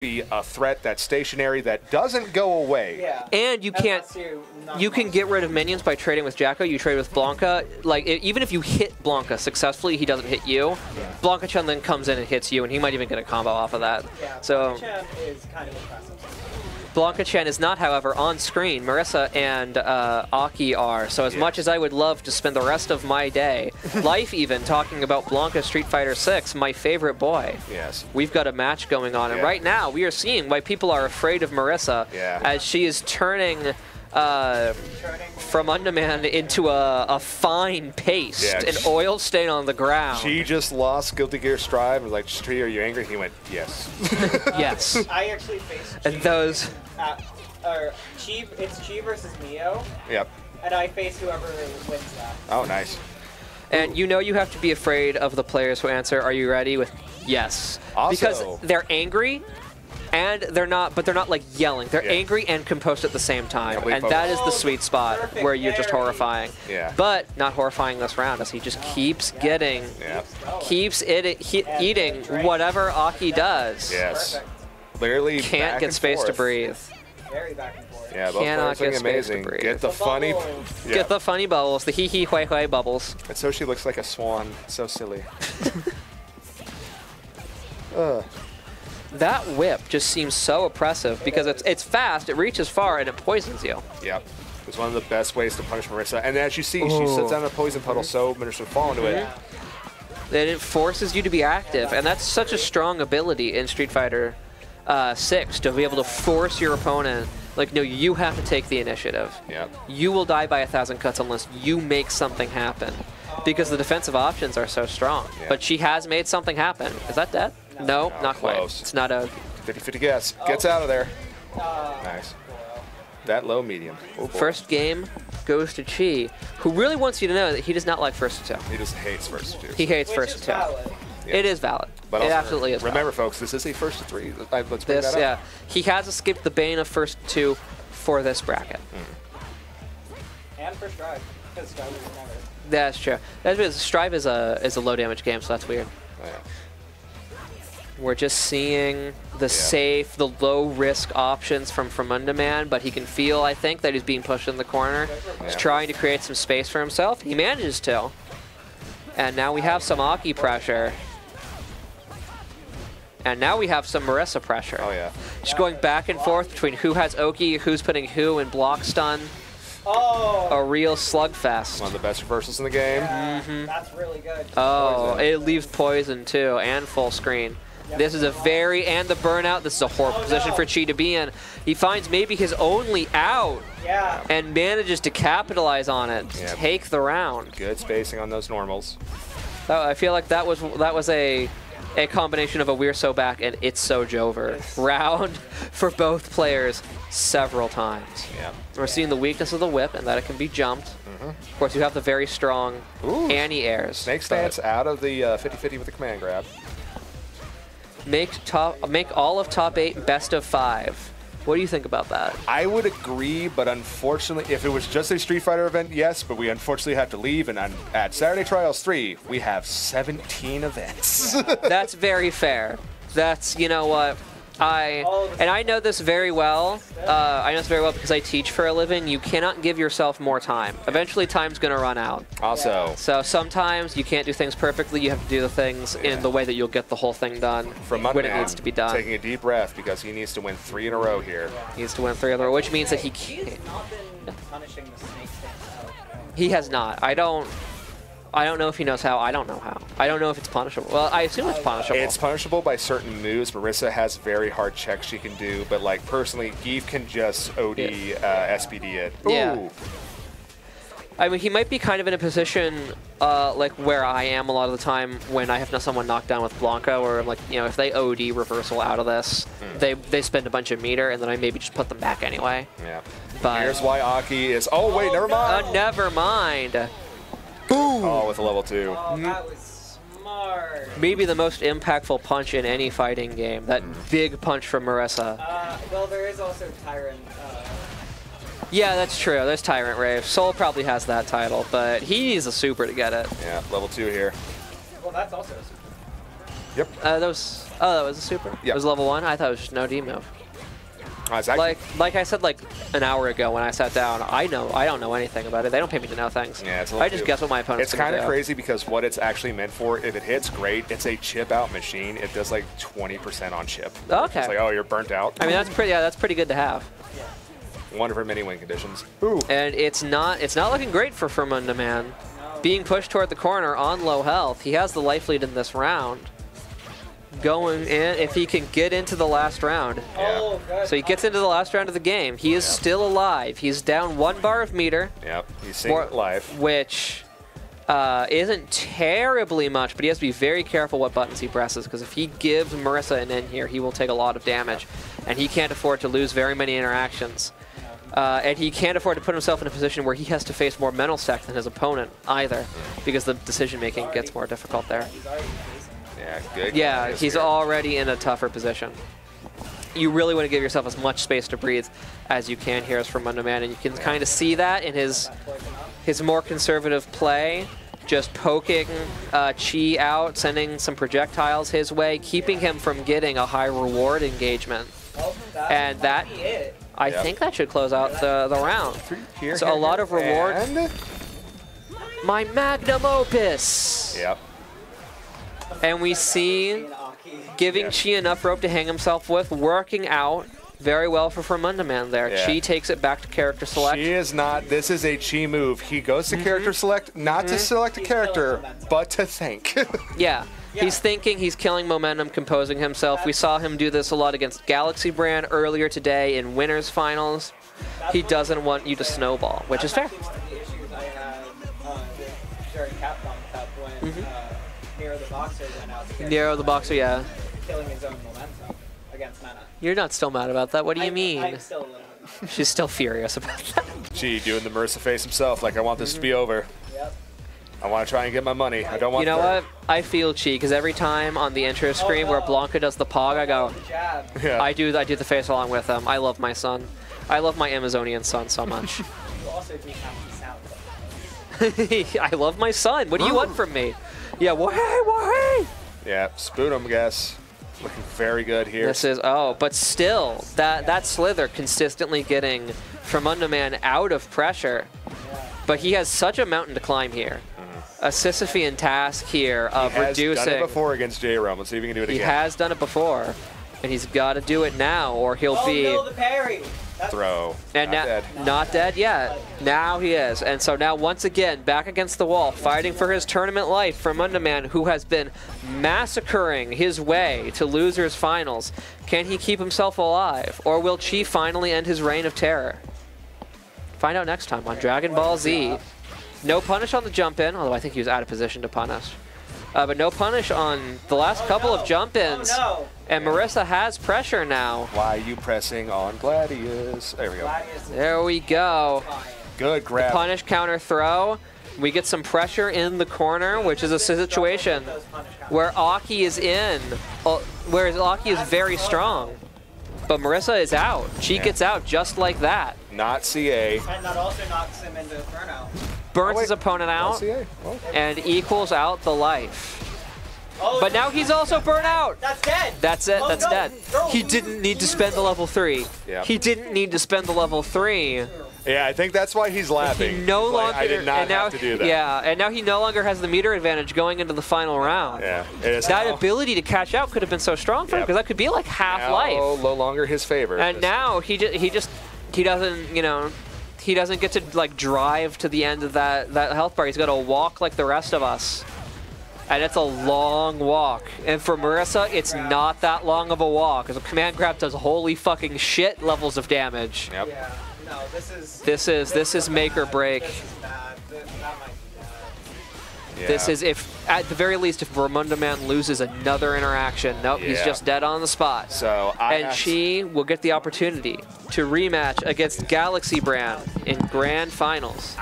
be a threat that's stationary that doesn't go away. Yeah. And you can't. You can get rid of minions by trading with Jacko. You trade with Blanca. Like even if you hit Blanca successfully, he doesn't hit you. Yeah. Blanca Chen then comes in and hits you, and he might even get a combo off of that. Yeah. So Blanca Chen is kind of impressive. Blanca Chen is not, however, on screen. Marisa and A.K.I are. So as much as I would love to spend the rest of my day, life even, talking about Blanca Street Fighter 6, my favorite boy. Yes. We've got a match going on, and right now we are seeing why people are afraid of Marisa as she is turning Fromundaman into a fine paste, an oil stain on the ground. She just lost Guilty Gear Strive and was like, Chee, are you angry? He went, yes. Yes. I actually faced and Chee those. It's Chee versus Mio. Yep. And I face whoever wins that. Oh, nice. And you know you have to be afraid of the players who answer, are you ready? With yes. Also, because they're angry. And they're not, but they're not like yelling. They're angry and composed at the same time, and that is the sweet spot where you're just horrifying. Yeah. But not horrifying this round, as he just keeps getting, keeps eating whatever A.K.I does. Yes. Literally can't get space to breathe. Very back and forth. Yeah, both cannot players get looking space to amazing. breathe. Get the funny, get the funny bubbles, the hee hee hway hway bubbles. And so she looks like a swan. So silly. That whip just seems so oppressive because it's fast, it reaches far, and it poisons you. Yep. It's one of the best ways to punish Marisa. And as you see, she sits down in a poison puddle, so Marisa would fall into it. Then it forces you to be active, and that's such a strong ability in Street Fighter 6 to be able to force your opponent. Like, no, you have to take the initiative. Yep. You will die by 1,000 cuts unless you make something happen, because the defensive options are so strong. But she has made something happen. Is that dead? No, not quite. It's not a 50-50 guess. Gets out of there. Nice. That low medium. Oh, first game goes to Chee, who really wants you to know that he does not like first to two. He just hates first to two. He hates first to two. Valid. It is valid. But it absolutely is. Remember, valid. folks, this is a first to three. Let's bring that up. Yeah, he has escaped the bane of first to two for this bracket. And for Strive, because Strive was never. That's true. That's because Strive is a low damage game, so that's weird. Oh, yeah. We're just seeing the safe, the low-risk options from Fromundaman, but he can feel, I think, that he's being pushed in the corner. He's trying to create some space for himself. He manages to. And now we have some A.K.I pressure. And now we have some Marisa pressure. Oh, yeah. Just going back and forth between who has A.K.I, who's putting who in block stun. Oh! A real slugfest. One of the best reversals in the game. Yeah, that's really good. Oh, it leaves poison, too, and full screen. This is a very, and the burnout, this is a horrible position for Chee to be in. He finds maybe his only out and manages to capitalize on it, take the round. Good spacing on those normals. I feel like that was a combination of a We're So Back and It's So Jover round for both players several times. Yeah. We're seeing the weakness of the whip and that it can be jumped. Of course, you have the very strong anti-airs. Snake stance out of the 50-50 with the command grab. Make all of top 8 best of 5. What do you think about that? I would agree, but unfortunately, if it was just a Street Fighter event, yes, but we unfortunately have to leave, and at Saturday Trials 3, we have 17 events. That's very fair. That's, you know what, I know this very well. I know this very well because I teach for a living. You cannot give yourself more time. Eventually, time's going to run out. Also. So sometimes you can't do things perfectly. You have to do the things in the way that you'll get the whole thing done when it needs to be done. Taking a deep breath because he needs to win 3 in a row here. He needs to win 3 in a row, which means that he can't. He has not been punishing the snake stance out. He has not. I don't know if he knows how. I don't know how. I don't know if it's punishable. Well, I assume it's punishable. It's punishable by certain moves. Marisa has very hard checks she can do, but like personally, Geef can just OD SPD it. Ooh. Yeah. I mean, he might be kind of in a position like where I am a lot of the time when I have someone knocked down with Blanca, where I'm like, you know, if they OD reversal out of this, they spend a bunch of meter, and then I maybe just put them back anyway. Yeah. But here's why A.K.I is. Oh wait, never mind. Never mind. Boom! Oh, with a level 2. Oh, that was smart. Maybe the most impactful punch in any fighting game. That big punch from Marisa. Well, there is also Tyrant. Yeah, that's true. There's Tyrant Rave. Soul probably has that title, but he needs a super to get it. Yeah, level 2 here. Well, that's also a super. Yep. That was Oh, that was a super? Yeah. It was level 1? I thought it was just no D move. Exactly. Like I said like an hour ago when I sat down, I don't know anything about it. They don't pay me to know things. Yeah, it's a I just guess what my opponent's It's kind of crazy because what it's actually meant for, if it hits great, it's a chip out machine. It does like 20% on chip. Okay. It's like, oh, you're burnt out. I mean, that's pretty good to have. One of her many win conditions. Ooh. And it's not looking great for Fromundaman. Being pushed toward the corner on low health. He has the life lead in this round. Going in, if he can get into the last round. Yeah. So he gets into the last round of the game. He is still alive. He's down 1 bar of meter. Yep, he's seeing life. Which isn't terribly much, but he has to be very careful what buttons he presses, because if he gives Marisa an in here, he will take a lot of damage. And he can't afford to lose very many interactions. And he can't afford to put himself in a position where he has to face more mental stack than his opponent either, because the decision-making gets more difficult there. Yeah, good. Yeah, he's already in a tougher position. You really want to give yourself as much space to breathe as you can here as Fromundaman, and you can kind of see that in his more conservative play, just poking Chee out, sending some projectiles his way, keeping him from getting a high reward engagement. And that, I think that should close out the round. So a lot of reward. And my magnum opus. Yep. And we see giving Chee enough rope to hang himself with, working out very well for Fromundaman there. Yeah. Chee takes it back to character select. Chee is not, this is a Chee move. He goes to character select, not to select a character, but to think. Yeah. He's thinking, he's killing momentum, composing himself. We saw him do this a lot against Galaxy Brand earlier today in winners finals. He doesn't want you to snowball, which is fair. Nero the Boxer, yeah. Killing his own momentum against Mena. You're not still mad about that. What do you mean? I'm still a little bit. She's still furious about that. Chee doing the Marisa face himself, like I want this to be over. Yep. I want to try and get my money. I don't want. You know what? I feel Chee, because every time on the intro screen where Blanca does the pog, I go, Yeah. I do the face along with him. I love my son. I love my Amazonian son so much. You also do have to sound. I love my son. What do you want from me? Yeah, why? Yeah, spoon him, guess. Looking very good here. This is, but still, that slither consistently getting Fromundaman out of pressure. But he has such a mountain to climb here. A Sisyphean task here of reducing. He has done it before against J-Rom. Let's see if he can do it again. He has done it before, and he's got to do it now, or he'll be. No, the parry. Throw. And not now, dead. not dead yet. Now he is. And so now once again, back against the wall, fighting for his tournament life, Fromundaman, who has been massacring his way to losers finals. Can he keep himself alive? Or will Chee finally end his reign of terror? Find out next time on Dragon Ball Z. No punish on the jump in, although I think he was out of position to punish. But no punish on the last couple of jump-ins. Oh, no. And Marisa has pressure now. Why are you pressing on Gladius? There we go. There we go. Good grab. Punish, counter, throw. We get some pressure in the corner, which is a situation where A.K.I is in, whereas A.K.I is very strong. But Marisa is out. Chee gets out just like that. Not CA. And that also knocks him into burnout. Burns his opponent out CA. Well. and equals out the life. Oh, But now he's also burnt out. That's dead. That's it. Oh, That's no. dead. No. He didn't need to spend the level 3. Yep. He didn't need to spend the level 3. Yeah, I think that's why he's laughing. He no He's like, longer. I did not and now, have to do that. Yeah, and now he no longer has the meter advantage going into the final round. Yeah. It is That now, ability to catch out could have been so strong for him, Yep. because that could be like half now life. no longer his favor. And now he doesn't, you know, he doesn't get to like drive to the end of that health bar. He's got to walk like the rest of us. And it's a long walk. And for Marisa, it's not that long of a walk, because a command grab does holy fucking shit levels of damage. Yep. Yeah. No, this is make or break. This is bad. That might be bad. Yeah. This is, if at the very least, if Fromundaman loses another interaction, nope, he's Yeah. just dead on the spot. So And Chee will get the opportunity to rematch against Galaxy Brand in grand finals.